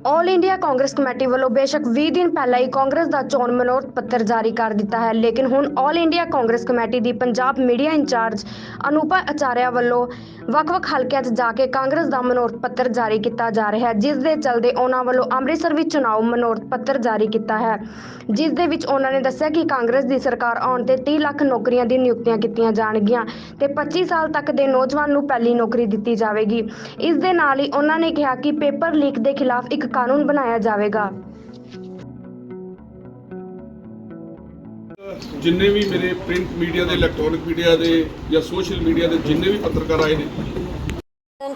All India Congress committee ਵੱਲੋਂ ਬੇਸ਼ੱਕ 20 ਦਿਨ ਪਹਿਲਾਂ ਹੀ ਕਾਂਗਰਸ ਦਾ ਚੋਣ ਮਨੋਰਥ ਪੱਤਰ ਜਾਰੀ ਕਰ ਦਿੱਤਾ ਹੈ, ਲੇਕਿਨ ਹੁਣ ਆਲ ਇੰਡੀਆ ਕਾਂਗਰਸ ਕਮੇਟੀ ਦੀ ਪੰਜਾਬ ਮੀਡੀਆ ਇੰਚਾਰਜ ਅਨੂਪਾ ਆਚਾਰਿਆ ਵੱਲੋਂ ਵੱਖ-ਵੱਖ ਹਲਕਿਆਂ 'ਚ ਜਾ ਕੇ ਕਾਂਗਰਸ ਦਾ ਮਨੋਰਥ ਪੱਤਰ ਜਾਰੀ ਕੀਤਾ ਜਾ ਰਿਹਾ ਹੈ, ਜਿਸ ਦੇ ਚੱਲਦੇ ਉਹਨਾਂ ਵੱਲੋਂ ਅੰਮ੍ਰਿਤਸਰ ਵਿੱਚ ਚੁਣਾਵ ਮਨੋਰਥ ਪੱਤਰ ਜਾਰੀ ਕੀਤਾ ਹੈ, ਜਿਸ ਦੇ ਵਿੱਚ ਉਹਨਾਂ ਨੇ ਦੱਸਿਆ ਕਿ ਕਾਂਗਰਸ ਦੀ ਸਰਕਾਰ ਆਉਣ ਤੇ 30 ਲੱਖ ਨੌਕਰੀਆਂ ਦੀ ਨਿਯੁਕਤੀਆਂ ਕੀਤੀਆਂ ਜਾਣਗੀਆਂ ਤੇ 25 ਸਾਲ ਤੱਕ ਦੇ ਨੌਜਵਾਨ ਨੂੰ ਪਹਿਲੀ ਨੌਕਰੀ ਦਿੱਤੀ ਜਾਵੇਗੀ। ਇਸ ਦੇ ਨਾਲ ਹੀ ਉਹਨਾਂ ਨੇ ਕਿਹਾ ਕਿ ਪੇਪਰ ਲੀਕ ਦੇ ਖਿਲਾਫ ਇੱਕ ਕਾਨੂੰਨ ਬਣਾਇਆ ਜਾਵੇਗਾ। जिन्ने भी मेरे प्रिंट मीडिया दे इलैक्ट्रॉनिक मीडिया दे या सोशल मीडिया दे जिन्ने भी पत्रकार आए ने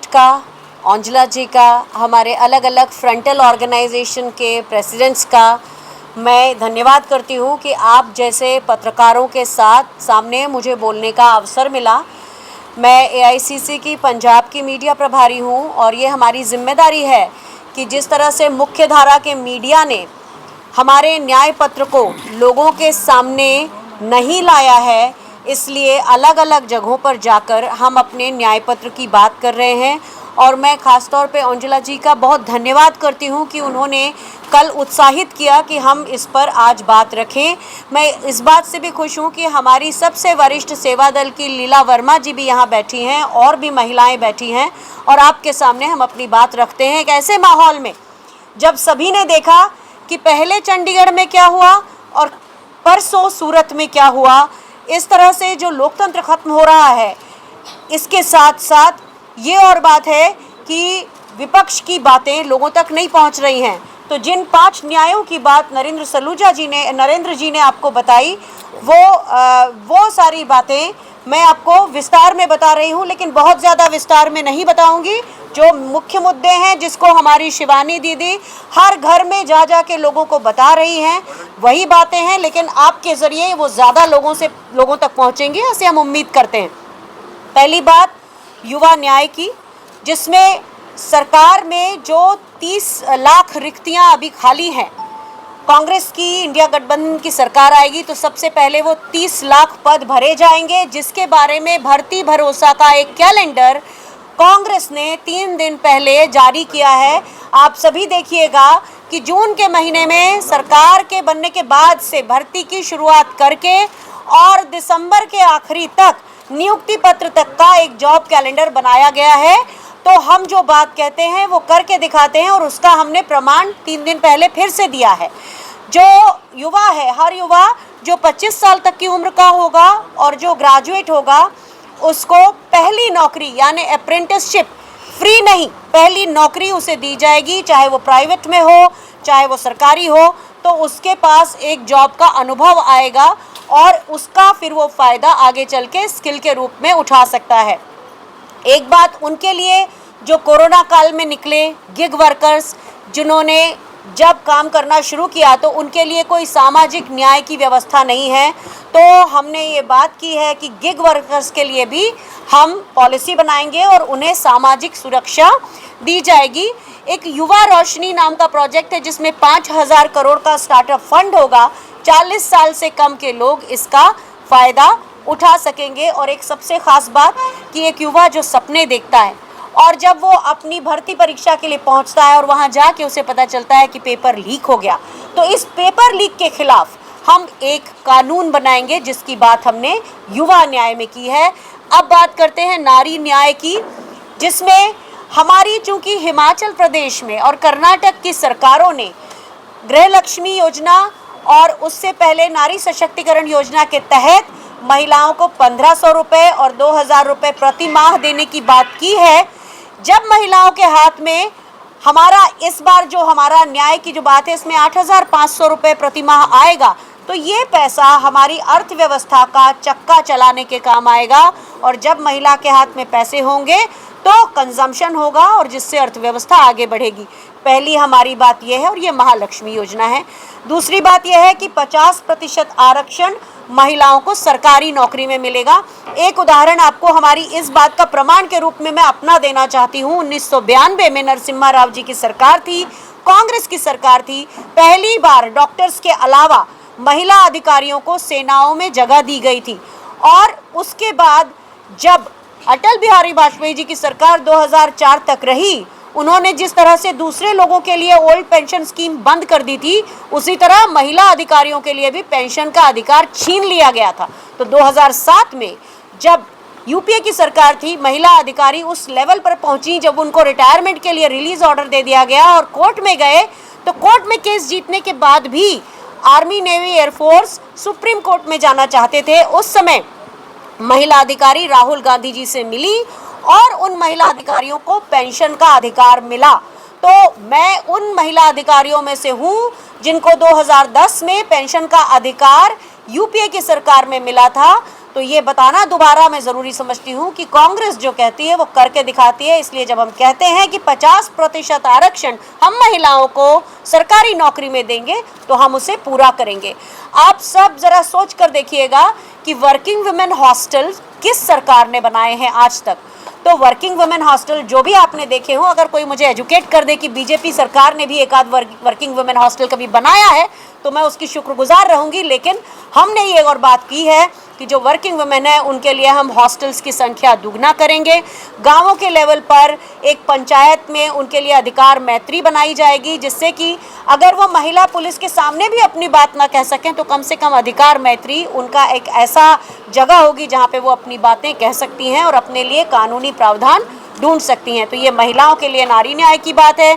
का औंजला जी का हमारे अलग अलग फ्रंटल ऑर्गेनाइजेशन के प्रेसिडेंट्स का मैं धन्यवाद करती हूँ कि आप जैसे पत्रकारों के साथ सामने मुझे बोलने का अवसर मिला। मैं AICC की पंजाब की मीडिया प्रभारी हूँ और ये हमारी जिम्मेदारी है कि जिस तरह से मुख्य धारा के मीडिया ने हमारे न्याय पत्र को लोगों के सामने नहीं लाया है, इसलिए अलग अलग जगहों पर जाकर हम अपने न्याय पत्र की बात कर रहे हैं। और मैं ख़ास तौर पे औंजला जी का बहुत धन्यवाद करती हूँ कि उन्होंने कल उत्साहित किया कि हम इस पर आज बात रखें। मैं इस बात से भी खुश हूँ कि हमारी सबसे वरिष्ठ सेवा दल की लीला वर्मा जी भी यहाँ बैठी हैं और भी महिलाएं बैठी हैं और आपके सामने हम अपनी बात रखते हैं। एक ऐसे माहौल में जब सभी ने देखा कि पहले चंडीगढ़ में क्या हुआ और परसों सूरत में क्या हुआ, इस तरह से जो लोकतंत्र खत्म हो रहा है, इसके साथ साथ ये और बात है कि विपक्ष की बातें लोगों तक नहीं पहुंच रही हैं। तो जिन 5 न्यायों की बात नरेंद्र जी ने आपको बताई, वो सारी बातें मैं आपको विस्तार में बता रही हूँ, लेकिन बहुत ज़्यादा विस्तार में नहीं बताऊँगी। जो मुख्य मुद्दे हैं जिसको हमारी शिवानी दीदी हर घर में जा के लोगों को बता रही हैं, वही बातें हैं, लेकिन आपके ज़रिए वो ज़्यादा लोगों तक पहुँचेंगी, ऐसे हम उम्मीद करते हैं। पहली बात युवा न्याय की, जिसमें सरकार में जो 30 लाख रिक्तियाँ अभी खाली हैं, कांग्रेस की इंडिया गठबंधन की सरकार आएगी तो सबसे पहले वो 30 लाख पद भरे जाएंगे, जिसके बारे में भर्ती भरोसा का एक कैलेंडर कांग्रेस ने 3 दिन पहले जारी किया है। आप सभी देखिएगा कि जून के महीने में सरकार के बनने के बाद से भर्ती की शुरुआत करके और दिसंबर के आखिरी तक नियुक्ति पत्र तक का एक जॉब कैलेंडर बनाया गया है। तो हम जो बात कहते हैं वो करके दिखाते हैं और उसका हमने प्रमाण 3 दिन पहले फिर से दिया है। जो युवा है, हर युवा जो 25 साल तक की उम्र का होगा और जो ग्रेजुएट होगा, उसको पहली नौकरी यानी अप्रेंटिसशिप फ्री नहीं, पहली नौकरी उसे दी जाएगी, चाहे वो प्राइवेट में हो चाहे वो सरकारी हो, तो उसके पास एक जॉब का अनुभव आएगा और उसका फिर वो फ़ायदा आगे चल के स्किल के रूप में उठा सकता है। एक बात उनके लिए जो कोरोना काल में निकले गिग वर्कर्स, जिन्होंने जब काम करना शुरू किया तो उनके लिए कोई सामाजिक न्याय की व्यवस्था नहीं है, तो हमने ये बात की है कि गिग वर्कर्स के लिए भी हम पॉलिसी बनाएंगे और उन्हें सामाजिक सुरक्षा दी जाएगी। एक युवा रोशनी नाम का प्रोजेक्ट है जिसमें 5,000 करोड़ का स्टार्टअप फंड होगा, 40 साल से कम के लोग इसका फ़ायदा उठा सकेंगे। और एक सबसे ख़ास बात कि एक युवा जो सपने देखता है और जब वो अपनी भर्ती परीक्षा के लिए पहुंचता है और वहां जाके उसे पता चलता है कि पेपर लीक हो गया, तो इस पेपर लीक के खिलाफ हम एक कानून बनाएंगे, जिसकी बात हमने युवा न्याय में की है। अब बात करते हैं नारी न्याय की, जिसमें हमारी चूँकि हिमाचल प्रदेश में और कर्नाटक की सरकारों ने गृह लक्ष्मी योजना और उससे पहले नारी सशक्तिकरण योजना के तहत महिलाओं को 1,500 रुपये और 2,000 रुपये प्रति माह देने की बात की है। जब महिलाओं के हाथ में हमारा इस बार जो हमारा न्याय की जो बात है, इसमें 8,500 रुपये प्रति माह आएगा, तो ये पैसा हमारी अर्थव्यवस्था का चक्का चलाने के काम आएगा। और जब महिला के हाथ में पैसे होंगे तो कंजम्पशन होगा और जिससे अर्थव्यवस्था आगे बढ़ेगी। पहली हमारी बात यह है और ये महालक्ष्मी योजना है। दूसरी बात यह है कि 50% आरक्षण महिलाओं को सरकारी नौकरी में मिलेगा। एक उदाहरण आपको हमारी इस बात का प्रमाण के रूप में मैं अपना देना चाहती हूँ। 1992 में नरसिम्हा राव जी की सरकार थी, कांग्रेस की सरकार थी। पहली बार डॉक्टर्स के अलावा महिला अधिकारियों को सेनाओं में जगह दी गई थी और उसके बाद जब अटल बिहारी वाजपेयी जी की सरकार 2004 तक रही उन्होंने जिस तरह से दूसरे लोगों के लिए ओल्ड पेंशन स्कीम बंद कर दी थी, उसी तरह महिला अधिकारियों के लिए भी पेंशन का अधिकार छीन लिया गया था। तो 2007 में जब यूपीए की सरकार थी, महिला अधिकारी उस लेवल पर पहुंची जब उनको रिटायरमेंट के लिए रिलीज ऑर्डर दे दिया गया और कोर्ट में गए, तो कोर्ट में केस जीतने के बाद भी army, navy, air force supreme court में जाना चाहते थे। उस समय महिला अधिकारी राहुल गांधी जी से मिली और उन महिला अधिकारियों को पेंशन का अधिकार मिला। तो मैं उन महिला अधिकारियों में से हूँ जिनको 2010 में पेंशन का अधिकार यूपीए की सरकार में मिला था। तो ये बताना दोबारा मैं ज़रूरी समझती हूँ कि कांग्रेस जो कहती है वो करके दिखाती है। इसलिए जब हम कहते हैं कि 50% आरक्षण हम महिलाओं को सरकारी नौकरी में देंगे तो हम उसे पूरा करेंगे। आप सब ज़रा सोच कर देखिएगा कि वर्किंग वुमेन हॉस्टल किस सरकार ने बनाए हैं आज तक। तो वर्किंग वुमेन हॉस्टल जो भी आपने देखे हो, अगर कोई मुझे एजुकेट कर दे कि बीजेपी सरकार ने भी एक आध वर्किंग वुमेन हॉस्टल कभी बनाया है तो मैं उसकी शुक्रगुजार रहूँगी। लेकिन हमने ये और बात की है कि जो वर्किंग वुमेन है उनके लिए हम हॉस्टल्स की संख्या दुगना करेंगे। गांवों के लेवल पर एक पंचायत में उनके लिए अधिकार मैत्री बनाई जाएगी, जिससे कि अगर वो महिला पुलिस के सामने भी अपनी बात ना कह सकें तो कम से कम अधिकार मैत्री उनका एक ऐसा जगह होगी जहां पे वो अपनी बातें कह सकती हैं और अपने लिए कानूनी प्रावधान ढूंढ सकती हैं। तो ये महिलाओं के लिए नारी न्याय की बात है।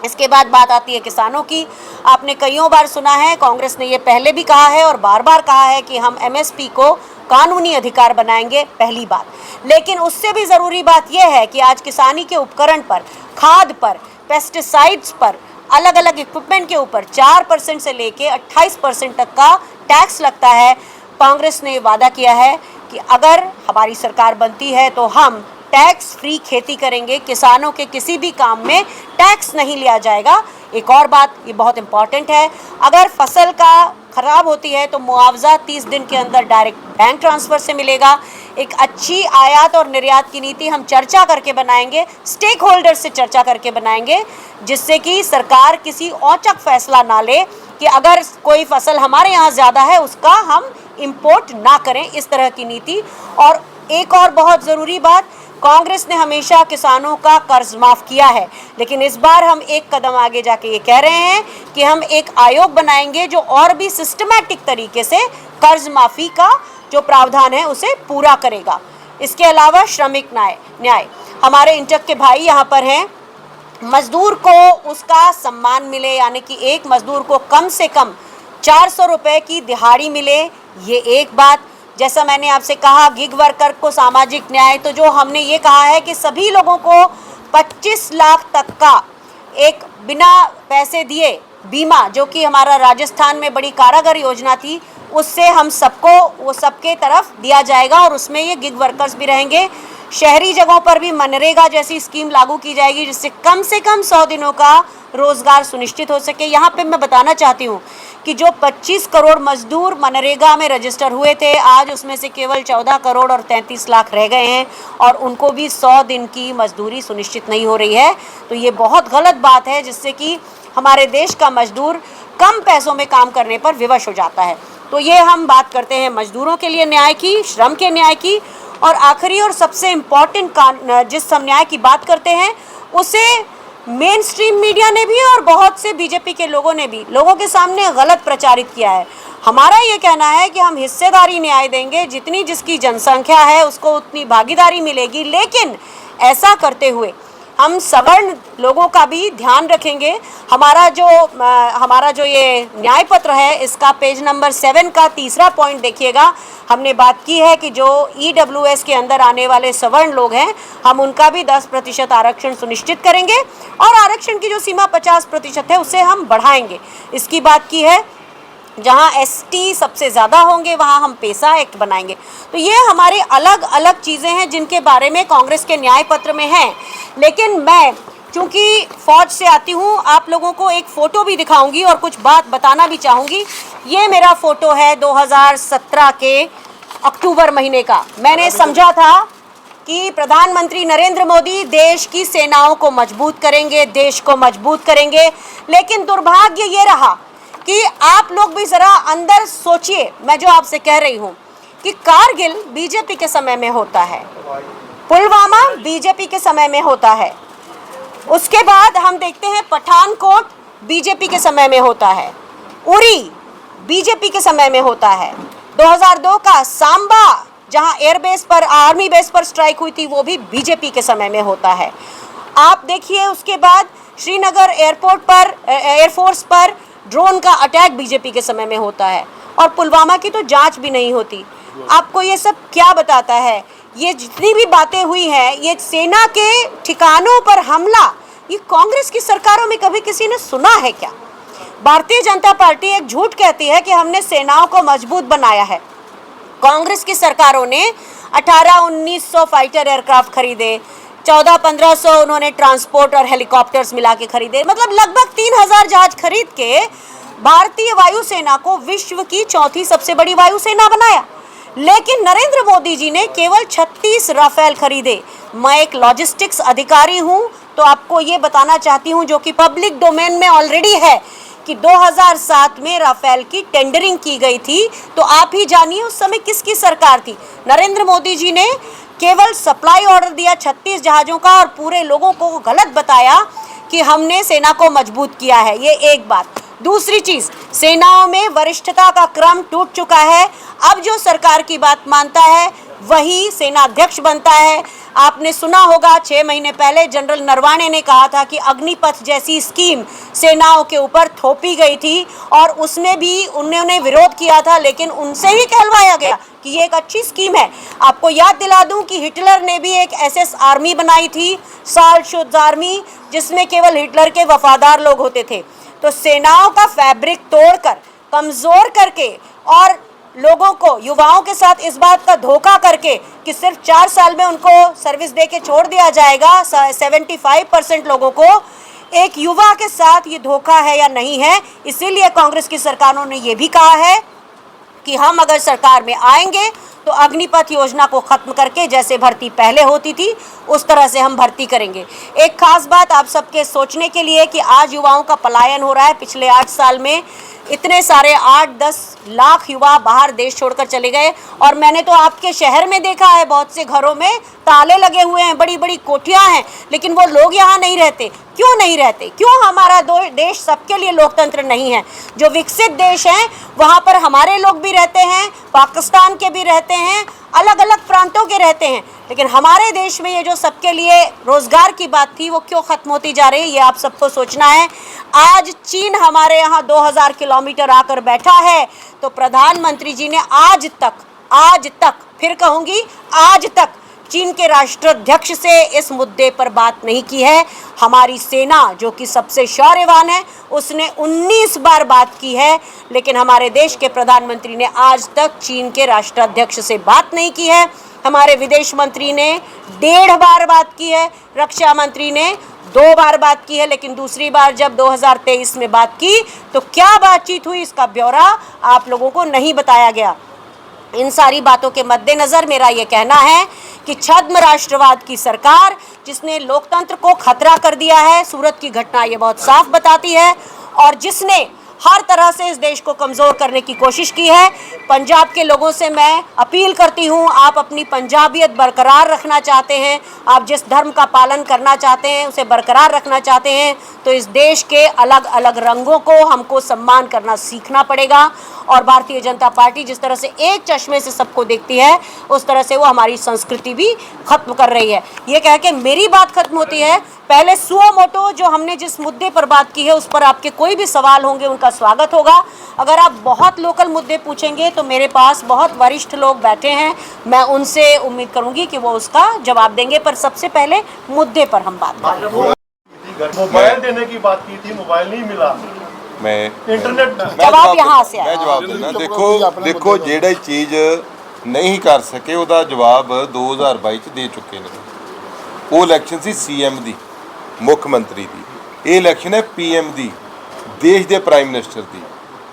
इसके बाद बात आती है किसानों की। आपने कईयों बार सुना है, कांग्रेस ने ये पहले भी कहा है और बार बार कहा है कि हम एमएसपी को कानूनी अधिकार बनाएंगे, पहली बात। लेकिन उससे भी ज़रूरी बात यह है कि आज किसानी के उपकरण पर, खाद पर, पेस्टिसाइड्स पर, अलग अलग इक्विपमेंट के ऊपर 4% से लेके 28% तक का टैक्स लगता है। कांग्रेस ने वादा किया है कि अगर हमारी सरकार बनती है तो हम टैक्स फ्री खेती करेंगे, किसानों के किसी भी काम में टैक्स नहीं लिया जाएगा। एक और बात ये बहुत इंपॉर्टेंट है, अगर फसल का खराब होती है तो मुआवजा 30 दिन के अंदर डायरेक्ट बैंक ट्रांसफ़र से मिलेगा। एक अच्छी आयात और निर्यात की नीति हम चर्चा करके बनाएंगे, स्टेक होल्डर से चर्चा करके बनाएंगे, जिससे कि सरकार किसी औचक फैसला ना ले कि अगर कोई फसल हमारे यहाँ ज़्यादा है उसका हम इम्पोर्ट ना करें, इस तरह की नीति। और एक और बहुत ज़रूरी बात, कांग्रेस ने हमेशा किसानों का कर्ज माफ़ किया है, लेकिन इस बार हम एक कदम आगे जाके ये कह रहे हैं कि हम एक आयोग बनाएंगे जो और भी सिस्टमैटिक तरीके से कर्ज माफ़ी का जो प्रावधान है उसे पूरा करेगा। इसके अलावा श्रमिक न्याय, हमारे इंटक के भाई यहाँ पर हैं, मजदूर को उसका सम्मान मिले, यानी कि एक मजदूर को कम से कम 400 रुपये की दिहाड़ी मिले, ये एक बात। जैसा मैंने आपसे कहा गिग वर्कर को सामाजिक न्याय, तो जो हमने ये कहा है कि सभी लोगों को 25 लाख तक का एक बिना पैसे दिए बीमा, जो कि हमारा राजस्थान में बड़ी कारगर योजना थी, उससे हम सबको वो सबके तरफ दिया जाएगा और उसमें ये गिग वर्कर्स भी रहेंगे। शहरी जगहों पर भी मनरेगा जैसी स्कीम लागू की जाएगी, जिससे कम से कम 100 दिनों का रोज़गार सुनिश्चित हो सके। यहाँ पे मैं बताना चाहती हूँ कि जो 25 करोड़ मजदूर मनरेगा में रजिस्टर हुए थे, आज उसमें से केवल 14 करोड़ और 33 लाख रह गए हैं और उनको भी 100 दिन की मजदूरी सुनिश्चित नहीं हो रही है। तो ये बहुत गलत बात है, जिससे कि हमारे देश का मजदूर कम पैसों में काम करने पर विवश हो जाता है। तो ये हम बात करते हैं मजदूरों के लिए न्याय की, श्रम के न्याय की। और आखिरी और सबसे इम्पॉर्टेंट जिस हम न्याय की बात करते हैं उसे मेन स्ट्रीम मीडिया ने भी और बहुत से बीजेपी के लोगों ने भी लोगों के सामने गलत प्रचारित किया है। हमारा ये कहना है कि हम हिस्सेदारी न्याय देंगे, जितनी जिसकी जनसंख्या है उसको उतनी भागीदारी मिलेगी, लेकिन ऐसा करते हुए हम सवर्ण लोगों का भी ध्यान रखेंगे। हमारा जो ये न्याय पत्र है, इसका पेज नंबर 7 का तीसरा पॉइंट देखिएगा। हमने बात की है कि जो EWS के अंदर आने वाले सवर्ण लोग हैं, हम उनका भी 10% आरक्षण सुनिश्चित करेंगे और आरक्षण की जो सीमा 50% है उसे हम बढ़ाएंगे। इसकी बात की है। जहाँ ST सबसे ज़्यादा होंगे वहाँ हम पेसा एक्ट बनाएंगे। तो ये हमारे अलग अलग चीज़ें हैं जिनके बारे में कांग्रेस के न्याय पत्र में हैं। लेकिन मैं चूँकि फौज से आती हूँ, आप लोगों को एक फ़ोटो भी दिखाऊंगी और कुछ बात बताना भी चाहूँगी। ये मेरा फ़ोटो है 2017 के अक्टूबर महीने का। मैंने समझा था कि प्रधानमंत्री नरेंद्र मोदी देश की सेनाओं को मजबूत करेंगे, देश को मजबूत करेंगे, लेकिन दुर्भाग्य ये रहा कि आप लोग भी ज़रा अंदर सोचिए। मैं जो आपसे कह रही हूँ कि कारगिल बीजेपी के समय में होता है, पुलवामा बीजेपी के समय में होता है, उसके बाद हम देखते हैं पठानकोट बीजेपी के समय में होता है, उरी बीजेपी के समय में होता है, 2002 का सांबा जहां एयरबेस पर आर्मी बेस पर स्ट्राइक हुई थी वो भी बीजेपी के समय में होता है। आप देखिए उसके बाद श्रीनगर एयरपोर्ट पर एयरफोर्स पर ड्रोन का अटैक बीजेपी के समय में होता है, और पुलवामा की तो जांच भी नहीं होती। आपको ये सब क्या बताता है? ये जितनी भी बातें हुई हैं, ये सेना के ठिकानों पर हमला, ये कांग्रेस की सरकारों में कभी किसी ने सुना है क्या? भारतीय जनता पार्टी एक झूठ कहती है कि हमने सेनाओं को मजबूत बनाया है। कांग्रेस की सरकारों ने 1800-1900 फाइटर एयरक्राफ्ट खरीदे, 1400-1500 उन्होंने ट्रांसपोर्ट और हेलीकॉप्टर्स मिला के खरीदे, मतलब लगभग 3000 जहाज खरीद के भारतीय वायुसेना को विश्व की चौथी सबसे बड़ी वायुसेना बनाया। लेकिन नरेंद्र मोदी जी ने केवल 36 राफेल खरीदे। मैं एक लॉजिस्टिक्स अधिकारी हूं, तो आपको ये बताना चाहती हूं, जो कि पब्लिक डोमेन में ऑलरेडी है, कि 2007 में राफेल की टेंडरिंग की गई थी। तो आप ही जानिए उस समय किसकी सरकार थी। नरेंद्र मोदी जी ने केवल सप्लाई ऑर्डर दिया 36 जहाज़ों का, और पूरे लोगों को गलत बताया कि हमने सेना को मजबूत किया है। ये एक बात। दूसरी चीज़, सेनाओं में वरिष्ठता का क्रम टूट चुका है। अब जो सरकार की बात मानता है वही सेनाध्यक्ष बनता है। आपने सुना होगा 6 महीने पहले जनरल नरवाणे ने कहा था कि अग्निपथ जैसी स्कीम सेनाओं के ऊपर थोपी गई थी, और उसमें भी उन्होंने विरोध किया था, लेकिन उनसे ही कहलवाया गया कि ये एक अच्छी स्कीम है। आपको याद दिला दूं कि हिटलर ने भी एक SS आर्मी बनाई थी, साल्टशुत्ज़ आर्मी, जिसमें केवल हिटलर के वफादार लोग होते थे। तो सेनाओं का फैब्रिक तोड़कर, कमज़ोर करके, और लोगों को, युवाओं के साथ इस बात का धोखा करके कि सिर्फ 4 साल में उनको सर्विस दे के छोड़ दिया जाएगा, 75% लोगों को, एक युवा के साथ ये धोखा है या नहीं है। इसीलिए कांग्रेस की सरकारों ने ये भी कहा है कि हम अगर सरकार में आएंगे तो अग्निपथ योजना को खत्म करके जैसे भर्ती पहले होती थी उस तरह से हम भर्ती करेंगे। एक खास बात आप सबके सोचने के लिए कि आज युवाओं का पलायन हो रहा है। पिछले 8 साल में इतने सारे 8-10 लाख युवा बाहर देश छोड़कर चले गए, और मैंने तो आपके शहर में देखा है बहुत से घरों में ताले लगे हुए हैं, बड़ी बड़ी कोठियां हैं, लेकिन वो लोग यहाँ नहीं रहते। क्यों नहीं रहते? क्यों हमारा देश सबके लिए लोकतंत्र नहीं है? जो विकसित देश हैं वहाँ पर हमारे लोग भी रहते हैं, पाकिस्तान के भी रहते हैं, अलग अलग प्रांतों के रहते हैं, लेकिन हमारे देश में ये जो सबके लिए रोजगार की बात थी वो क्यों खत्म होती जा रही है, ये आप सबको सोचना है। आज चीन हमारे यहाँ 2000 किलोमीटर आकर बैठा है, तो प्रधानमंत्री जी ने आज तक फिर कहूँगी आज तक चीन के राष्ट्राध्यक्ष से इस मुद्दे पर बात नहीं की है। हमारी सेना जो कि सबसे शौर्यवान है उसने 19 बार बात की है, लेकिन हमारे देश के प्रधानमंत्री ने आज तक चीन के राष्ट्राध्यक्ष से बात नहीं की है। हमारे विदेश मंत्री ने 1.5 बार बात की है, रक्षा मंत्री ने 2 बार बात की है, लेकिन दूसरी बार जब 2023 में बात की तो क्या बातचीत हुई इसका ब्यौरा आप लोगों को नहीं बताया गया। इन सारी बातों के मद्देनज़र मेरा ये कहना है कि छद्म राष्ट्रवाद की सरकार जिसने लोकतंत्र को खतरा कर दिया है, सूरत की घटना ये बहुत साफ बताती है, और जिसने हर तरह से इस देश को कमज़ोर करने की कोशिश की है। पंजाब के लोगों से मैं अपील करती हूँ, आप अपनी पंजाबियत बरकरार रखना चाहते हैं, आप जिस धर्म का पालन करना चाहते हैं उसे बरकरार रखना चाहते हैं, तो इस देश के अलग अलग रंगों को हमको सम्मान करना सीखना पड़ेगा। और भारतीय जनता पार्टी जिस तरह से एक चश्मे से सबको देखती है उस तरह से वो हमारी संस्कृति भी खत्म कर रही है। ये कह के मेरी बात खत्म होती है। पहले सुओ मोटो जो हमने जिस मुद्दे पर बात की है उस पर आपके कोई भी सवाल होंगे उनका स्वागत होगा। अगर आप बहुत लोकल मुद्दे पूछेंगे तो मेरे पास बहुत वरिष्ठ लोग बैठे हैं, मैं उनसे उम्मीद करूंगी कि वो उसका जवाब देंगे, पर सबसे पहले मुद्दे पर हम बात करें। मोबाइल देने की बात की थी, मोबाइल नहीं मिला, मैं इंटरनेट जवाब यहाँ से मैं जवाब देना। देखो ਜਿਹੜੀ ਚੀਜ਼ ਨਹੀਂ ਕਰ ਸਕੇ ਉਹਦਾ ਜਵਾਬ 2022 ਚ ਦੇ ਚੁੱਕੇ ਨੇ। ਉਹ ਇਲੈਕਸ਼ਨ ਸੀ CM ਦੀ, ਮੁੱਖ ਮੰਤਰੀ ਦੀ। ਇਹ ਇਲੈਕਸ਼ਨ ਹੈ PM ਦੀ, ਦੇਸ਼ ਦੇ ਪ੍ਰਾਈਮ ਮਿਨਿਸਟਰ ਦੀ।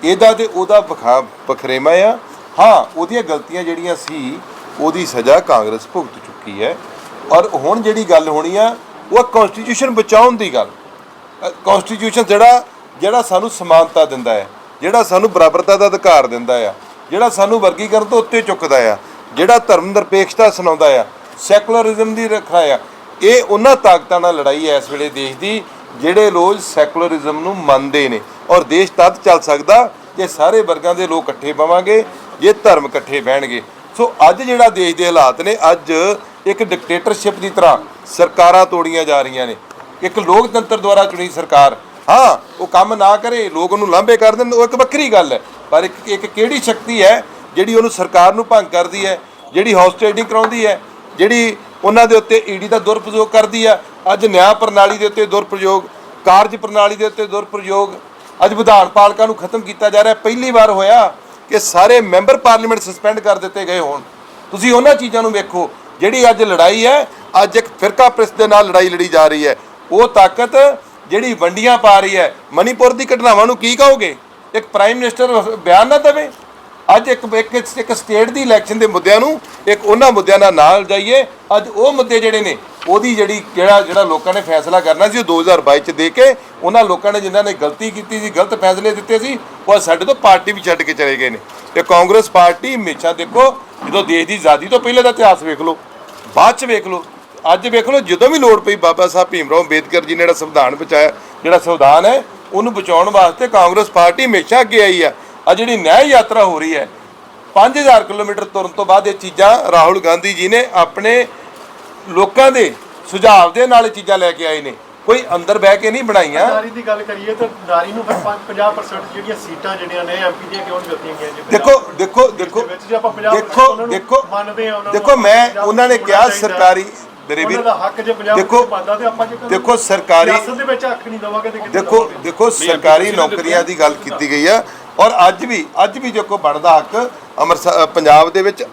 ਇਹਦਾ ਤੇ ਉਹਦਾ ਬਖਰੇਵਾ ਆ। ਹਾਂ, ਉਹਦੀਆਂ ਗਲਤੀਆਂ ਜਿਹੜੀਆਂ ਸੀ ਉਹਦੀ ਸਜ਼ਾ ਕਾਂਗਰਸ ਭੁਗਤ ਚੁੱਕੀ ਹੈ, ਔਰ ਹੁਣ ਜਿਹੜੀ ਗੱਲ ਹੋਣੀ ਆ ਉਹ ਕਨਸਟੀਟਿਊਸ਼ਨ ਬਚਾਉਣ ਦੀ ਗੱਲ। ਕਨਸਟੀਟਿਊਸ਼ਨ ਜਿਹੜਾ ਸਾਨੂੰ ਸਮਾਨਤਾ ਦਿੰਦਾ ਹੈ, ਜਿਹੜਾ ਸਾਨੂੰ ਬਰਾਬਰਤਾ ਦਾ ਅਧਿਕਾਰ ਦਿੰਦਾ ਆ, ਜਿਹੜਾ ਸਾਨੂੰ ਵਰਗੀਕਰਨ ਤੋਂ ਉੱਤੇ ਚੁੱਕਦਾ ਆ, ਜਿਹੜਾ ਧਰਮ ਨਿਰਪੇਖਤਾ ਸੁਣਾਉਂਦਾ ਆ, ਸੈਕੂਲਰਿਜ਼ਮ ਦੀ ਰੱਖਿਆ ਆ, ਇਹ ਉਹਨਾਂ ਤਾਕਤਾਂ ਨਾਲ ਲੜਾਈ ਹੈ ਇਸ ਵੇਲੇ ਦੇਸ਼ ਦੀ ਜਿਹੜੇ ਲੋਕ ਸੈਕੂਲਰਿਜ਼ਮ ਨੂੰ ਮੰਨਦੇ ਨੇ, ਔਰ ਦੇਸ਼ ਤਦ ਚੱਲ ਸਕਦਾ ਜੇ ਸਾਰੇ ਵਰਗਾਂ ਦੇ ਲੋਕ ਇਕੱਠੇ ਪਵਾਂਗੇ, ਜੇ ਧਰਮ ਇਕੱਠੇ ਬਹਿਣਗੇ। ਸੋ ਅੱਜ ਜਿਹੜਾ ਦੇਸ਼ ਦੇ ਹਾਲਾਤ ਨੇ, ਅੱਜ ਇੱਕ ਡਿਕਟੇਟਰਸ਼ਿਪ ਦੀ ਤਰ੍ਹਾਂ ਸਰਕਾਰਾਂ ਤੋੜੀਆਂ ਜਾ ਰਹੀਆਂ ਨੇ। ਇੱਕ ਲੋਕਤੰਤਰ ਦੁਆਰਾ ਚੁਣੀ ਸਰਕਾਰ, ਹਾਂ ਉਹ ਕੰਮ ਨਾ ਕਰੇ, ਲੋਕ ਉਹਨੂੰ ਲਾਂਭੇ ਕਰ ਦੇਣ, ਉਹ ਇੱਕ ਵੱਖਰੀ ਗੱਲ ਹੈ, ਪਰ ਇੱਕ ਕਿਹੜੀ ਸ਼ਕਤੀ ਹੈ ਜਿਹੜੀ ਉਹਨੂੰ ਸਰਕਾਰ ਨੂੰ ਭੰਗ ਕਰਦੀ ਹੈ, ਜਿਹੜੀ ਹਾਊਸ ਟ੍ਰੇਡਿੰਗ ਕਰਾਉਂਦੀ ਹੈ, ਜਿਹੜੀ ਉਹਨਾਂ ਦੇ ਉੱਤੇ ਈਡੀ ਦਾ ਦੁਰਪਯੋਗ ਕਰਦੀ ਆ। ਅੱਜ ਨਿਆਂ ਪ੍ਰਣਾਲੀ ਦੇ ਉੱਤੇ ਦੁਰਪਯੋਗ, ਕਾਰਜ ਪ੍ਰਣਾਲੀ ਦੇ ਉੱਤੇ ਦੁਰਪਯੋਗ, ਅੱਜ ਵਿਧਾਨ ਪਾਲਿਕਾ ਨੂੰ ਖਤਮ ਕੀਤਾ ਜਾ ਰਿਹਾ। ਪਹਿਲੀ ਵਾਰ ਹੋਇਆ ਕਿ ਸਾਰੇ ਮੈਂਬਰ ਪਾਰਲੀਮੈਂਟ ਸਸਪੈਂਡ ਕਰ ਦਿੱਤੇ ਗਏ ਹੋਣ। ਤੁਸੀਂ ਉਹਨਾਂ ਚੀਜ਼ਾਂ ਨੂੰ ਵੇਖੋ। ਜਿਹੜੀ ਅੱਜ ਲੜਾਈ ਹੈ, ਅੱਜ ਇੱਕ ਫਿਰਕਾ ਪ੍ਰਸਤ ਦੇ ਨਾਲ ਲੜਾਈ ਲੜੀ ਜਾ ਰਹੀ ਹੈ। ਉਹ ਤਾਕਤ ਜਿਹੜੀ ਵੰਡੀਆਂ ਪਾ ਰਹੀ ਹੈ। ਮਣੀਪੁਰ ਦੀ ਘਟਨਾਵਾਂ ਨੂੰ ਕੀ ਕਹੋਗੇ? ਇੱਕ ਪ੍ਰਾਈਮ ਮਿਨਿਸਟਰ ਬਿਆਨ ਨਾ ਦੇਵੇ। ਅੱਜ ਇੱਕ ਸਟੇਟ ਦੀ ਇਲੈਕਸ਼ਨ ਦੇ ਮੁੱਦਿਆਂ ਨੂੰ ਇੱਕ ਉਹਨਾਂ ਮੁੱਦਿਆਂ ਨਾਲ ਜਾਈਏ। ਅੱਜ ਉਹ ਮੁੱਦੇ ਜਿਹੜੇ ਨੇ, ਉਹਦੀ ਜਿਹੜਾ ਲੋਕਾਂ ਨੇ ਫੈਸਲਾ ਕਰਨਾ ਸੀ, ਉਹ 2022 ਚ ਦੇ ਕੇ ਉਹਨਾਂ ਲੋਕਾਂ ਨੇ ਜਿਨ੍ਹਾਂ ਨੇ ਗਲਤੀ ਕੀਤੀ ਸੀ, ਗਲਤ ਫੈਸਲੇ ਦਿੱਤੇ ਸੀ, ਉਹ ਸਾਡੇ ਤੋਂ ਪਾਰਟੀ ਵੀ ਛੱਡ ਕੇ ਚਲੇ ਗਏ ਨੇ। ਤੇ ਕਾਂਗਰਸ ਪਾਰਟੀ ਹਮੇਸ਼ਾ ਦੇਖੋ, ਜਦੋਂ ਦੇਸ਼ ਦੀ ਆਜ਼ਾਦੀ ਤੋਂ ਪਹਿਲੇ ਦਾ ਇਤਿਹਾਸ ਵੇਖ ਲਓ, ਬਾਅਦ ਚ ਵੇਖ ਲਓ, ਅੱਜ ਵੇਖ ਲਓ, ਜਦੋਂ ਵੀ ਲੋੜ ਪਈ ਬਾਬਾ ਸਾਹਿਬ ਭੀਮ ਰਾਓ ਅੰਬੇਦਕਰ ਜੀ ਨੇ ਜਿਹੜਾ ਸੰਵਿਧਾਨ ਬਚਾਇਆ, ਜਿਹੜਾ ਸੰਵਿਧਾਨ ਹੈ ਉਹਨੂੰ ਬਚਾਉਣ ਵਾਸਤੇ ਕਾਂਗਰਸ ਪਾਰਟੀ ਹਮੇਸ਼ਾ ਅੱਗੇ ਆਈ ਆ। ਆ ਜਿਹੜੀ ਨਿਆਂ ਯਾਤਰਾ ਹੋ ਰਹੀ ਹੈ, 5000 ਕਿਲੋਮੀਟਰ ਤੁਰਨ ਤੋਂ ਬਾਅਦ ਇਹ ਚੀਜ਼ਾਂ ਰਾਹੁਲ ਗਾਂਧੀ ਜੀ ਨੇ ਆਪਣੇ ਲੋਕਾਂ ਦੇ ਸੁਝਾਅ ਦੇ ਨਾਲ ਇਹ ਚੀਜ਼ਾਂ ਲੈ ਕੇ ਆਏ ਨੇ, ਕੋਈ ਅੰਦਰ ਬਹਿ ਕੇ ਨਹੀਂ ਬਣਾਈਆਂ। ਨਾਰੀ ਦੀ ਗੱਲ ਕਰੀਏ ਤਾਂ ਨਾਰੀ ਨੂੰ ਫਿਰ 50% ਜਿਹੜੀਆਂ ਸੀਟਾਂ ਜਿਹੜੀਆਂ ਨੇ ਐਮਪੀ ਦੀਆਂ ਕਿਉਂ ਨਹੀਂ ਦਿੱਤੀਆਂ ਗਈਆਂ ਜੀ? ਦੇਖੋ ਮੈਂ ਉਹਨਾਂ ਨੇ ਕਿਹਾ ਸਰਕਾਰੀ ਮੇਰੇ ਵੀਰ, ਦੇਖੋ ਸਰਕਾਰੀ ਦੇ ਵਿੱਚ ਹੱਕ ਨਹੀਂ ਦਵਾਂਗੇ ਤੇ ਦੇਖੋ ਸਰਕਾਰੀ ਨੌਕਰੀਆਂ ਦੀ ਗੱਲ ਕੀਤੀ ਗਈ ਆ। ਔਰ ਅੱਜ ਵੀ ਦੇਖੋ ਬਣਦਾ ਹੱਕ ਅੰਮ੍ਰਿਤਸਰ ਪੰਜਾਬ ਦੇ ਵਿੱਚ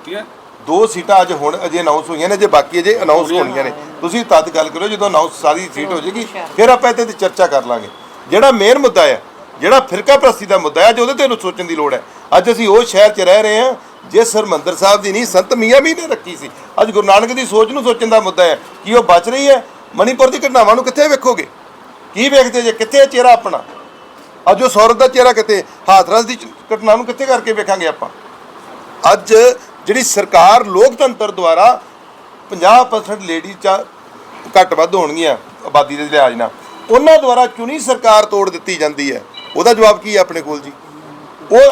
2 ਸੀਟਾਂ ਅੱਜ ਹੁਣ ਅਜੇ ਅਨਾਉਂਸ ਹੋਈਆਂ ਨੇ, ਜੇ ਬਾਕੀ ਅਜੇ ਅਨਾਉਂਸ ਹੋਣੀਆਂ ਨੇ। ਤੁਸੀਂ ਤਦ ਗੱਲ ਕਰੋ ਜਦੋਂ ਅਨਾਉਂਸ ਸਾਰੀ ਸੀਟ ਹੋ ਜਾਏਗੀ, ਫਿਰ ਆਪਾਂ ਇਹਦੇ ਤੇ ਚਰਚਾ ਕਰ ਲਾਂਗੇ। ਜਿਹੜਾ ਮੇਨ ਮੁੱਦਾ ਹੈ, ਜਿਹੜਾ ਫਿਰਕਾ ਪ੍ਰਸਤੀ ਦਾ ਮੁੱਦਾ ਹੈ, ਅੱਜ ਉਹਦੇ ਤੇ ਸੋਚਣ ਦੀ ਲੋੜ ਹੈ। ਅੱਜ ਅਸੀਂ ਉਹ ਸ਼ਹਿਰ 'ਚ ਰਹਿ ਰਹੇ ਹਾਂ ਜਿਸ ਹਰਿਮੰਦਰ ਸਾਹਿਬ ਦੀ ਨਹੀਂ ਸੰਤ ਮੀਆਂ ਮੀਰ ਨੇ ਰੱਖੀ ਸੀ। ਅੱਜ ਗੁਰੂ ਨਾਨਕ ਦੀ ਸੋਚ ਨੂੰ ਸੋਚਣ ਦਾ ਮੁੱਦਾ ਹੈ ਕਿ ਉਹ ਬਚ ਰਹੀ ਹੈ। ਮਣੀਪੁਰ ਦੀ ਘਟਨਾਵਾਂ ਨੂੰ ਕਿੱਥੇ ਵੇਖੋਗੇ? ਕੀ ਵੇਖਦੇ ਜੇ? ਕਿੱਥੇ ਚਿਹਰਾ ਆਪਣਾ? ਅੱਜ ਉਹ ਸੌਰਤ ਦਾ ਚਿਹਰਾ ਕਿੱਥੇ? ਹਾਥਰਸ ਦੀ ਘਟਨਾ ਨੂੰ ਕਿੱਥੇ ਕਰਕੇ ਵੇਖਾਂਗੇ ਆਪਾਂ? ਅੱਜ ਜਿਹੜੀ ਸਰਕਾਰ ਲੋਕਤੰਤਰ ਦੁਆਰਾ 50% ਲੇਡੀ ਘੱਟ ਵੱਧ ਹੋਣਗੀਆਂ ਆਬਾਦੀ ਦੇ ਲਿਹਾਜ਼ ਨਾਲ, ਉਹਨਾਂ ਦੁਆਰਾ ਚੁਣੀ ਸਰਕਾਰ ਤੋੜ ਦਿੱਤੀ ਜਾਂਦੀ ਹੈ। ਉਹਦਾ ਜਵਾਬ ਕੀ ਹੈ ਆਪਣੇ ਕੋਲ ਜੀ?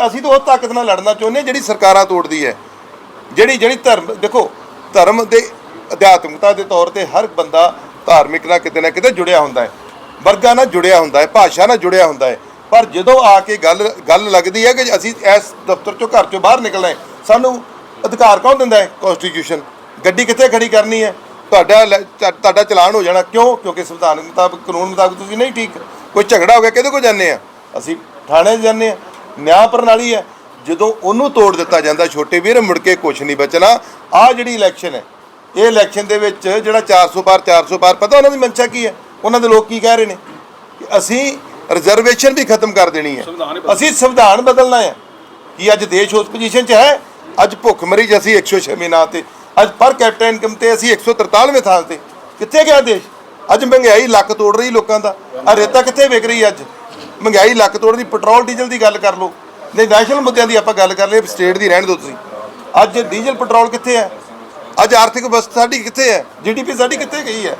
ਅਸੀਂ ਤਾਂ ਉਸ ਤਾਕਤ ਨਾਲ ਲੜਨਾ ਚਾਹੁੰਦੇ ਹਾਂ ਜਿਹੜੀ ਸਰਕਾਰਾਂ ਤੋੜਦੀ ਹੈ। ਜਿਹੜੀ ਧਰਮ, ਦੇਖੋ ਧਰਮ ਦੇ ਅਧਿਆਤਮਕਤਾ ਦੇ ਤੌਰ ਤੇ ਹਰ ਬੰਦਾ ਧਾਰਮਿਕ ਨਾਲ ਕਿਤੇ ਨਾ ਕਿਤੇ ਜੁੜਿਆ ਹੁੰਦਾ ਹੈ, ਵਰਗਾਂ ਨਾਲ ਜੁੜਿਆ ਹੁੰਦਾ ਹੈ, ਭਾਸ਼ਾ ਨਾਲ ਜੁੜਿਆ ਹੁੰਦਾ ਹੈ। ਪਰ ਜਦੋਂ ਆ ਕੇ ਗੱਲ ਲੱਗਦੀ ਹੈ ਕਿ ਅਸੀਂ ਇਸ ਦਫ਼ਤਰ ਚੋਂ ਘਰ ਚੋਂ ਬਾਹਰ ਨਿਕਲਣਾ ਹੈ, ਸਾਨੂੰ ਅਧਿਕਾਰ ਕੌਣ ਦਿੰਦਾ ਹੈ? ਕਨਸਟੀਟਿਊਸ਼ਨ। ਗੱਡੀ ਕਿੱਥੇ ਖੜੀ ਕਰਨੀ ਹੈ? ਤੁਹਾਡਾ ਚਲਾਨ ਹੋ ਜਾਣਾ। ਕਿਉਂ? ਕਿਉਂਕਿ ਸੰਵਿਧਾਨ ਮੁਤਾਬਕ, ਕਾਨੂੰਨ ਮੁਤਾਬਕ ਤੁਸੀਂ ਨਹੀਂ ਠੀਕ। ਕੋਈ ਝਗੜਾ ਹੋ ਗਿਆ ਕਿਹਦੇ ਕੋਲ ਜਾਂਦੇ ਆ? ਅਸੀਂ ਥਾਣੇ 'ਚ ਜਾਂਦੇ ਹਾਂ। ਨਿਆਂ ਪ੍ਰਣਾਲੀ ਹੈ, ਜਦੋਂ ਉਹਨੂੰ ਤੋੜ ਦਿੱਤਾ ਜਾਂਦਾ ਛੋਟੇ ਵੀਰ, ਮੁੜ ਕੇ ਕੁਛ ਨਹੀਂ ਬਚਣਾ। ਆਹ ਜਿਹੜੀ ਇਲੈਕਸ਼ਨ ਹੈ, ਇਹ ਇਲੈਕਸ਼ਨ ਦੇ ਵਿੱਚ ਜਿਹੜਾ 400 ਪਾਰ ਪਤਾ ਉਹਨਾਂ ਦੀ ਮਨਸ਼ਾ ਕੀ ਹੈ? ਉਹਨਾਂ ਦੇ ਲੋਕ ਕੀ ਕਹਿ ਰਹੇ ਨੇ ਕਿ ਅਸੀਂ ਰਿਜ਼ਰਵੇਸ਼ਨ ਵੀ ਖਤਮ ਕਰ ਦੇਣੀ ਹੈ, ਅਸੀਂ ਸੰਵਿਧਾਨ ਬਦਲਣਾ ਹੈ। ਕਿ ਅੱਜ ਦੇਸ਼ ਉਸ ਪੋਜੀਸ਼ਨ 'ਚ ਹੈ? ਅੱਜ ਭੁੱਖਮਰੀ 'ਚ ਅਸੀਂ 106ਵੇਂ ਨਾਂ ਤੇ, ਅੱਜ ਪਰ ਕੈਪੀਟਲ ਇਨਕਮ ਤੇ ਅਸੀਂ 143ਵੇਂ ਥਾਂ ਤੇ। ਕਿੱਥੇ ਗਿਆ ਦੇਸ਼? ਅੱਜ ਮਹਿੰਗਾਈ ਲੱਕ ਤੋੜ ਰਹੀ ਲੋਕਾਂ ਦਾ। ਆ ਰੇਤਾ ਕਿੱਥੇ ਵਿਕ ਰਹੀ? ਅੱਜ ਮਹਿੰਗਾਈ ਲੱਕ ਤੋੜ ਦੀ। ਪੈਟਰੋਲ ਡੀਜ਼ਲ ਦੀ ਗੱਲ ਕਰ ਲਓ, ਨਹੀਂ ਨੈਸ਼ਨਲ ਮੁੱਦਿਆਂ ਦੀ ਆਪਾਂ ਗੱਲ ਕਰ ਲਈਏ, ਸਟੇਟ ਦੀ ਰਹਿਣ ਦਿਓ ਤੁਸੀਂ। ਅੱਜ ਡੀਜ਼ਲ ਪੈਟਰੋਲ ਕਿੱਥੇ ਹੈ? ਅੱਜ ਆਰਥਿਕ ਵਿਵਸਥਾ ਸਾਡੀ ਕਿੱਥੇ ਹੈ? GDP ਸਾਡੀ ਕਿੱਥੇ ਗਈ ਹੈ?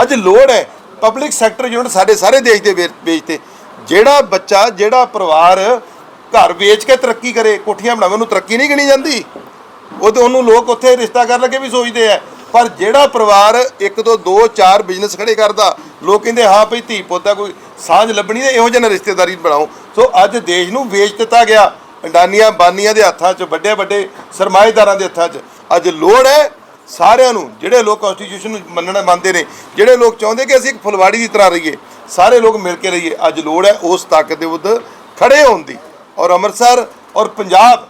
ਅੱਜ ਲੋੜ ਹੈ ਪਬਲਿਕ ਸੈਕਟਰ ਯੂਨਿਟ ਸਾਡੇ ਸਾਰੇ ਦੇਸ਼ ਦੇ ਵੇਚ ਤੇ। ਜਿਹੜਾ ਬੱਚਾ, ਜਿਹੜਾ ਪਰਿਵਾਰ ਘਰ ਵੇਚ ਕੇ ਤਰੱਕੀ ਕਰੇ, ਕੋਠੀਆਂ ਬਣਾਵੇ, ਉਹਨੂੰ ਤਰੱਕੀ ਨਹੀਂ ਗਿਣੀ ਜਾਂਦੀ। ਉਹਨੂੰ ਲੋਕ ਉੱਥੇ ਰਿਸ਼ਤਾ ਕਰਨ ਲੱਗੇ ਵੀ ਸੋਚਦੇ ਆ। ਪਰ ਜਿਹੜਾ ਪਰਿਵਾਰ 1 ਤੋਂ 2 4 ਬਿਜ਼ਨਸ ਖੜੇ ਕਰਦਾ, ਲੋਕ ਕਹਿੰਦੇ ਹਾਂ ਭਈ ਧੀ ਪੁੱਤ ਕੋਈ ਸਾਂਝ ਲੱਭਣੀ ਤੇ ਇਹੋ ਜਿਹੀ ਰਿਸ਼ਤੇਦਾਰੀ ਬਣਾਓ। ਸੋ ਅੱਜ ਦੇਸ਼ ਨੂੰ ਵੇਚ ਦਿੱਤਾ ਗਿਆ ਅੰਡਾਨੀਆਂ ਬਾਨੀਆਂ ਦੇ ਹੱਥਾਂ 'ਚ, ਵੱਡੇ ਸਰਮਾਏਦਾਰਾਂ ਦੇ ਹੱਥਾਂ 'ਚ। ਅੱਜ ਲੋੜ ਹੈ ਸਾਰਿਆਂ ਨੂੰ, ਜਿਹੜੇ ਲੋਕ ਕਨਸਟੀਟਿਊਸ਼ਨ ਨੂੰ ਮੰਨਦੇ ਨੇ, ਜਿਹੜੇ ਲੋਕ ਚਾਹੁੰਦੇ ਕਿ ਅਸੀਂ ਇੱਕ ਫੁਲਵਾੜੀ ਦੀ ਤਰ੍ਹਾਂ ਰਹੀਏ, ਸਾਰੇ ਲੋਕ ਮਿਲ ਕੇ ਰਹੀਏ। ਅੱਜ ਲੋੜ ਹੈ ਉਸ ਤਾਕਤ ਦੇ ਵਿਰੁੱਧ ਖੜੇ ਹੋਣ ਦੀ। ਔਰ ਅੰਮ੍ਰਿਤਸਰ ਔਰ ਪੰਜਾਬ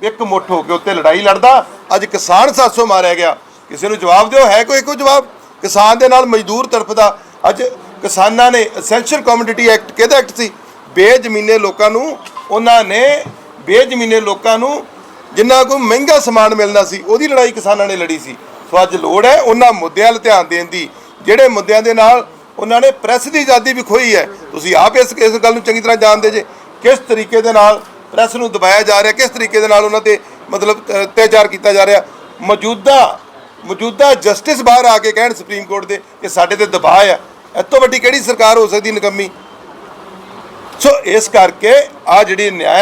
ਇੱਕ ਮੁੱਠ ਹੋ ਕੇ ਉੱਤੇ ਲੜਾਈ ਲੜਦਾ। ਅੱਜ ਕਿਸਾਨ 700 ਮਾਰਿਆ ਗਿਆ, ਕਿਸੇ ਨੂੰ ਜਵਾਬ ਦਿਓ, ਹੈ ਕੋਈ ਇੱਕੋ ਜਵਾਬ? ਕਿਸਾਨ ਦੇ ਨਾਲ ਮਜ਼ਦੂਰ ਤੜਫਦਾ। ਅੱਜ ਕਿਸਾਨਾਂ ਨੇ ਐਸੈਂਸ਼ੀਅਲ ਕਮੋਡਿਟੀ ਐਕਟ, ਕਿਹਦਾ ਐਕਟ ਸੀ? ਬੇਜ਼ਮੀਨੇ ਲੋਕਾਂ ਨੂੰ, ਉਹਨਾਂ ਨੇ ਬੇਜ਼ਮੀਨੇ ਲੋਕਾਂ ਨੂੰ ਜਿੰਨਾ ਕੋਈ ਮਹਿੰਗਾ ਸਮਾਨ ਮਿਲਣਾ ਸੀ, ਉਹਦੀ ਲੜਾਈ ਕਿਸਾਨਾਂ ਨੇ ਲੜੀ ਸੀ। ਸੋ ਅੱਜ ਲੋੜ ਹੈ ਉਹਨਾਂ ਮੁੱਦਿਆਂ 'ਤੇ ਧਿਆਨ ਦੇਣ ਦੀ, ਜਿਹੜੇ ਮੁੱਦਿਆਂ ਦੇ ਨਾਲ ਉਹਨਾਂ ਨੇ ਪ੍ਰੈਸ ਦੀ ਆਜ਼ਾਦੀ ਵੀ ਖੋਈ ਹੈ। ਤੁਸੀਂ ਆਪ ਇਸ ਗੱਲ ਨੂੰ ਚੰਗੀ ਤਰ੍ਹਾਂ ਜਾਣਦੇ ਜੇ, ਕਿਸ ਤਰੀਕੇ ਦੇ ਨਾਲ ਪ੍ਰੈਸ ਨੂੰ ਦਬਾਇਆ ਜਾ ਰਿਹਾ, ਕਿਸ ਤਰੀਕੇ ਦੇ ਨਾਲ ਉਹਨਾਂ 'ਤੇ ਮਤਲਬ ਅਤਿਆਚਾਰ ਕੀਤਾ ਜਾ ਰਿਹਾ। ਮੌਜੂਦਾ ਮੌਜੂਦਾ ਜਸਟਿਸ ਬਾਹਰ ਆ ਕੇ ਕਹਿਣ ਸੁਪਰੀਮ ਕੋਰਟ ਦੇ ਕਿ ਸਾਡੇ ਤੇ ਦਬਾਅ ਆ, ਇਸ ਤੋਂ ਵੱਡੀ ਕਿਹੜੀ ਸਰਕਾਰ ਹੋ ਸਕਦੀ ਨਿਕੰਮੀ। ਸੋ ਇਸ ਕਰਕੇ ਆ ਜਿਹੜੀ ਨਿਆਂ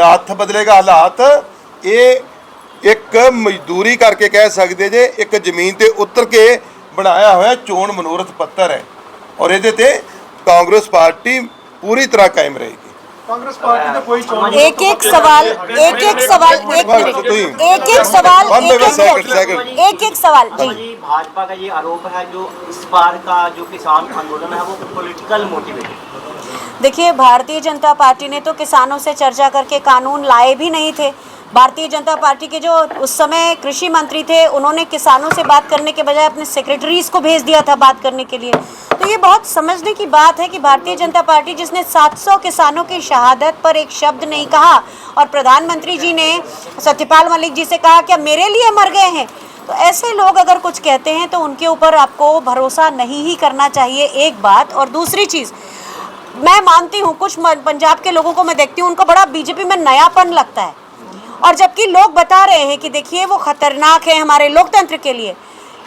ਹੱਥ ਬਦਲੇਗਾ ਹਾਲਾਤ, ਇਹ ਇੱਕ ਮਜ਼ਦੂਰੀ ਕਰਕੇ ਕਹਿ ਸਕਦੇ ਜੇ, ਇੱਕ ਜ਼ਮੀਨ ਤੇ ਉਤਰ ਕੇ ਬਣਾਇਆ ਹੋਇਆ ਚੋਣ ਮਨੋਰਥ ਪੱਤਰ ਹੈ ਔਰ ਇਹਦੇ ਤੇ ਕਾਂਗਰਸ ਪਾर्टी पूरी तरह कायम रहेगी। कांग्रेस पार्टी ने कोई चोन एक एक सवाल जी भाजपा का ये आरोप है जो इस बार का जो किसान आंदोलन है वो पॉलिटिकल मोटिवेटेड। देखिए, भारतीय जनता पार्टी ने तो किसानों से चर्चा करके कानून लाए भी नहीं थे। भारतीय जनता पार्टी के जो उस समय कृषि मंत्री थे, उन्होंने किसानों से बात करने के बजाय अपने सेक्रेटरीज को भेज दिया था बात करने के लिए। तो ये बहुत समझने की बात है कि भारतीय जनता पार्टी जिसने 700 किसानों की शहादत पर एक शब्द नहीं कहा और प्रधानमंत्री जी ने सत्यपाल मलिक जी से कहा क्या मेरे लिए मर गए हैं, तो ऐसे लोग अगर कुछ कहते हैं तो उनके ऊपर आपको भरोसा नहीं ही करना चाहिए, एक बात। और दूसरी चीज़, मैं मानती हूँ कुछ पंजाब के लोगों को मैं देखती हूँ, उनको बड़ा बीजेपी में नयापन लगता है, और जबकि लोग बता रहे हैं कि देखिए वो खतरनाक है हमारे लोकतंत्र के लिए।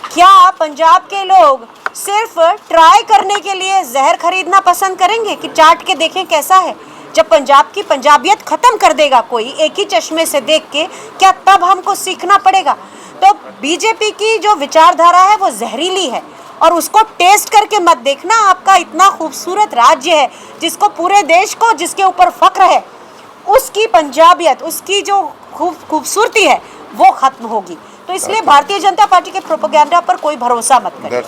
क्या पंजाब के लोग सिर्फ ट्राई करने के लिए जहर खरीदना पसंद करेंगे कि चाट के देखें कैसा है? जब पंजाब की पंजाबियत ख़त्म कर देगा कोई एक ही चश्मे से देख के, क्या तब हमको सीखना पड़ेगा? तो बीजेपी की जो विचारधारा है वो जहरीली है और उसको टेस्ट करके मत देखना। आपका इतना खूबसूरत राज्य है जिसको पूरे देश को, जिसके ऊपर फ़ख्र है, उसकी पंजाबियत, उसकी जो खूबसूरती है वो ख़त्म होगी। तो इसलिए भारतीय जनता पार्टी के प्रोपेगेंडा पर कोई भरोसा मत करें।